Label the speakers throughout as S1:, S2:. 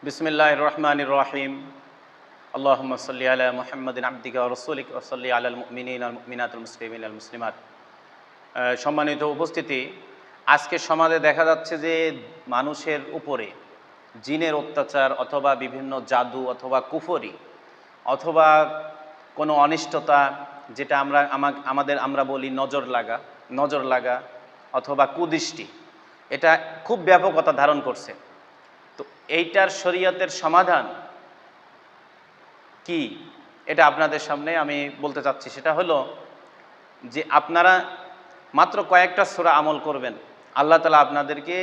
S1: বিসমিল্লাহির রহমানির রহিম। আল্লাহুম্মা সাল্লি আলা মুহাম্মাদিন আবদিকা ওয়া রাসূলিকা ওয়া সাল্লি আলাল মুমিনিনা ওয়াল মুমিনাতিল মুসলিমিনা ওয়াল মুসলিমাত। সম্মানিত উপস্থিতি, আজকে সমাজে দেখা যাচ্ছে যে মানুষের উপরে জিনের অত্যাচার অথবা বিভিন্ন জাদু অথবা কুফরি অথবা কোনো অনিষ্টতা, যেটা আমরা বলি নজর লাগা অথবা কুদৃষ্টি, এটা খুব ব্যাপকতা ধারণ করছে। তো এইটার শরীয়তের সমাধান কি, এটা আপনাদের সামনে আমি বলতে চাচ্ছি। সেটা হলো যে আপনারা মাত্র কয়েকটা সূরা আমল করবেন, আল্লাহ তাআলা আপনাদেরকে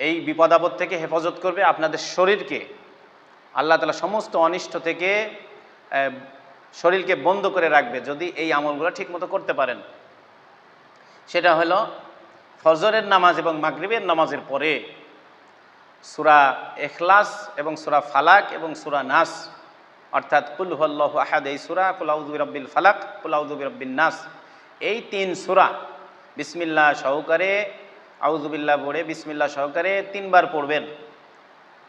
S1: এই বিপদ আপদ থেকে হেফাজত করবে। আপনাদের শরীরকে আল্লাহ তাআলা সমস্ত অনিষ্ট থেকে শরীরকে বন্ধ করে রাখবে যদি এই আমলগুলো ঠিকমতো করতে পারেন। সেটা হলো ফজরের নামাজ এবং মাগরিবের নামাজের পরে সূরা ইখলাস এবং সূরা ফালাক এবং সূরা নাস, অর্থাৎ কুল হুয়াল্লাহু আহাদ এই সূরা, কুল আউযু বিরাব্বিল ফালাক, কুল আউযু বিরাব্বিন নাস, এই তিন সূরা বিসমিল্লাহ সহকারে, আউযু বিল্লাহ পড়ে বিসমিল্লাহ সহকারে তিনবার পড়বেন।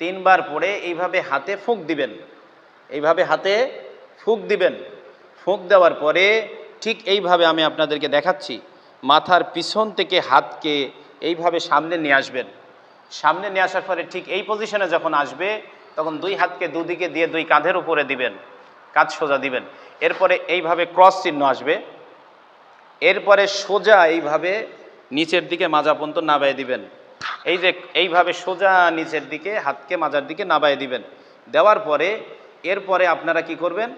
S1: তিনবার পড়ে এইভাবে হাতে ফুঁক দিবেন, ফুঁক দেওয়ার পরে ঠিক এইভাবে আমি আপনাদেরকে দেখাচ্ছি, মাথার পিছন থেকে হাতকে এইভাবে সামনে নিয়ে আসবেন। সামনে নিয়ে আসার পরে ঠিক এই পজিশনে যখন আসবে তখন দুই হাতকে দুদিকে দিয়ে দুই কাঁধের উপরে দিবেন, কাঁধ সোজা দিবেন। এরপরে এইভাবে ক্রস চিহ্ন আসবে, এরপরে সোজা এইভাবে নিচের দিকে মাজা পর্যন্ত নাবায়ে দিবেন। এই যে এইভাবে সোজা নিচের দিকে হাতকে মাজার দিকে নাবায়ে দিবেন। দেওয়ার পরে এরপরে আপনারা কি করবেন,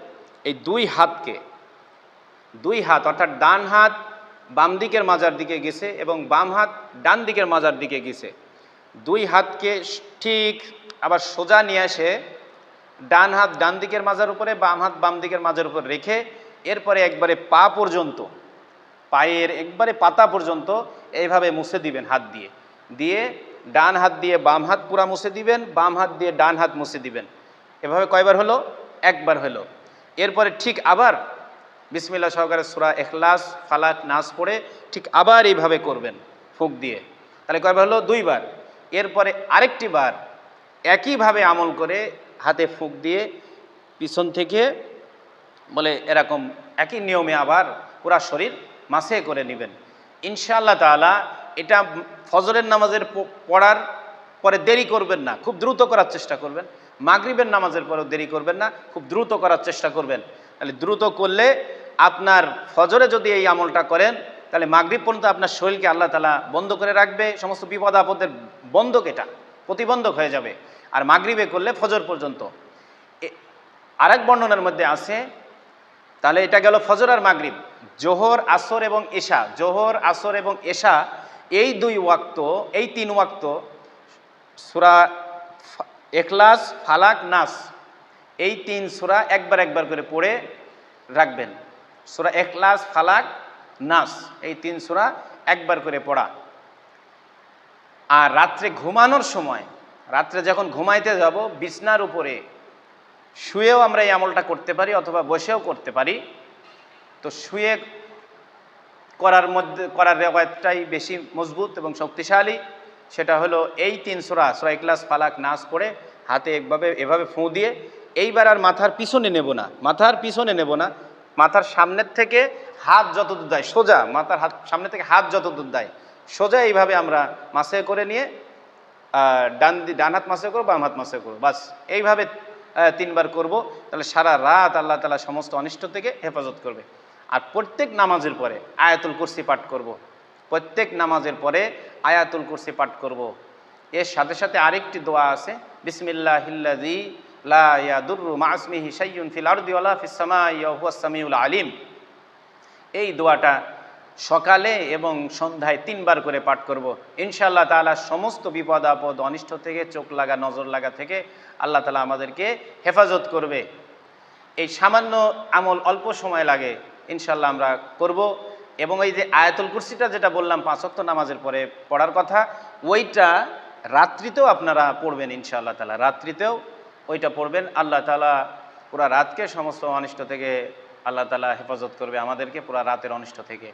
S1: এই দুই হাত অর্থাৎ ডান হাত বাম দিকের মাজার দিকে গেছে এবং বাম হাত ডান দিকের মাজার দিকে গেছে, দুই হাতকে ঠিক আবার সোজা নিয়ে এসে ডান হাত ডান দিকের মাজার উপরে, বাম হাত বাম দিকের মাজার উপর রেখে এরপরে একবারে পা পর্যন্ত, পায়ের একবারে পাতা পর্যন্ত এইভাবে মুছে দিবেন হাত দিয়ে ডান হাত দিয়ে বাম হাত পুরা মুছে দিবেন, বাম হাত দিয়ে ডান হাত মুছে দিবেন। এভাবে কয়বার হলো? একবার হলো। এরপরে ঠিক আবার বিসমিল্লাহ সহকারে সূরা ইখলাস ফালাক নাস পড়ে ঠিক আবার এইভাবে করবেন ফুঁক দিয়ে। তাহলে কয়বার হলো? দুইবার। এরপরে আরেকটি বার একইভাবে আমল করে হাতে ফুঁক দিয়ে পিছন থেকে বলে এরকম একই নিয়মে আবার পুরা শরীর মাসে করে নেবেন। ইনশাআল্লাহ তাআলা এটা ফজরের নামাজের পড়ার পরে দেরি করবেন না, খুব দ্রুত করার চেষ্টা করবেন। মাগরিবের নামাজের পরেও দেরি করবেন না, খুব দ্রুত করার চেষ্টা করবেন। তাহলে দ্রুত করলে আপনার ফজরে যদি এই আমলটা করেন তাহলে মাগরিব পর্যন্ত আপনার শরীরকে আল্লাহ তাআলা বন্ধ করে রাখবে, সমস্ত বিপদ আপদের বন্ধক, এটা প্রতিবন্ধক হয়ে যাবে। আর মাগরিবে করলে ফজর পর্যন্ত। আরেক বর্ণনার মধ্যে আছে, তাহলে এটা গেল ফজর আর মাগরিব। জোহর আসর এবং এশা এই দুই ওয়াক্ত, এই তিন ওয়াক্ত সূরা ইখলাস ফালাক নাস এই তিন সূরা একবার করে পড়ে রাখবেন। সূরা ইখলাস ফালাক নাস এই তিন সূরা একবার করে পড়া। আর রাত্রে ঘুমানোর সময়, রাত্রে যখন ঘুমাইতে যাব বিছনার উপরে শুয়েও আমরা এই আমলটা করতে পারি অথবা বসেও করতে পারি। তো শুয়ে করার রেওয়ায়াতটাই বেশি মজবুত এবং শক্তিশালী। সেটা হলো এই তিন সূরা ইখলাস ফালাক নাস পড়ে হাতে এভাবে ফুঁ দিয়ে এইবার আর মাথার পিছনে নেব না, মাথার সামনের থেকে হাত যতদূর দেয় সোজা, মাথার সামনে থেকে হাত যতদূর দেয় সোজা এইভাবে আমরা মাসে করে নিয়ে ডান হাত মাসে করবো, বাম হাত মাসে করবো, বাস এইভাবে তিনবার করব। তাহলে সারা রাত আল্লাহ তাআলা সমস্ত অনিষ্ট থেকে হেফাজত করবে। আর প্রত্যেক নামাজের পরে আয়াতুল কুরসি পাঠ করব। এর সাথে সাথে আরেকটি দোয়া আছে, বিসমিল্লাহিল্লাযী লা ইয়াদুররু মা ইসমিহি শাইউন ফিল আরদি ওয়ালা ফিস সামাই ওয়া হুয়াস সামিউল আলিম। এই দোয়াটা সকালে এবং সন্ধ্যায় তিনবার করে পাঠ করব। ইনশাআল্লাহ তাআলা সমস্ত বিপদ আপদ অনিষ্ট থেকে, চোখ লাগা নজর লাগা থেকে আল্লাহ তাআলা আমাদেরকে হেফাজত করবে। এই সামান্য আমল অল্প সময় লাগে, ইনশাআল্লাহ আমরা করব। এবং এই যে আয়াতুল কুরসিটা যেটা বললাম 5 ওয়াক্ত নামাজের পরে পড়ার কথা, ওইটা রাত্রিতেও আপনারা পড়বেন ইনশাআল্লাহ তাআলা, রাত্রিতেও ওইটা পড়বেন। আল্লাহ তাআলা পুরা রাতকে সমস্ত অনিষ্ট থেকে আল্লাহ তাআলা হেফাজত করবে আমাদেরকে, পুরা রাতের অনিষ্ট থেকে।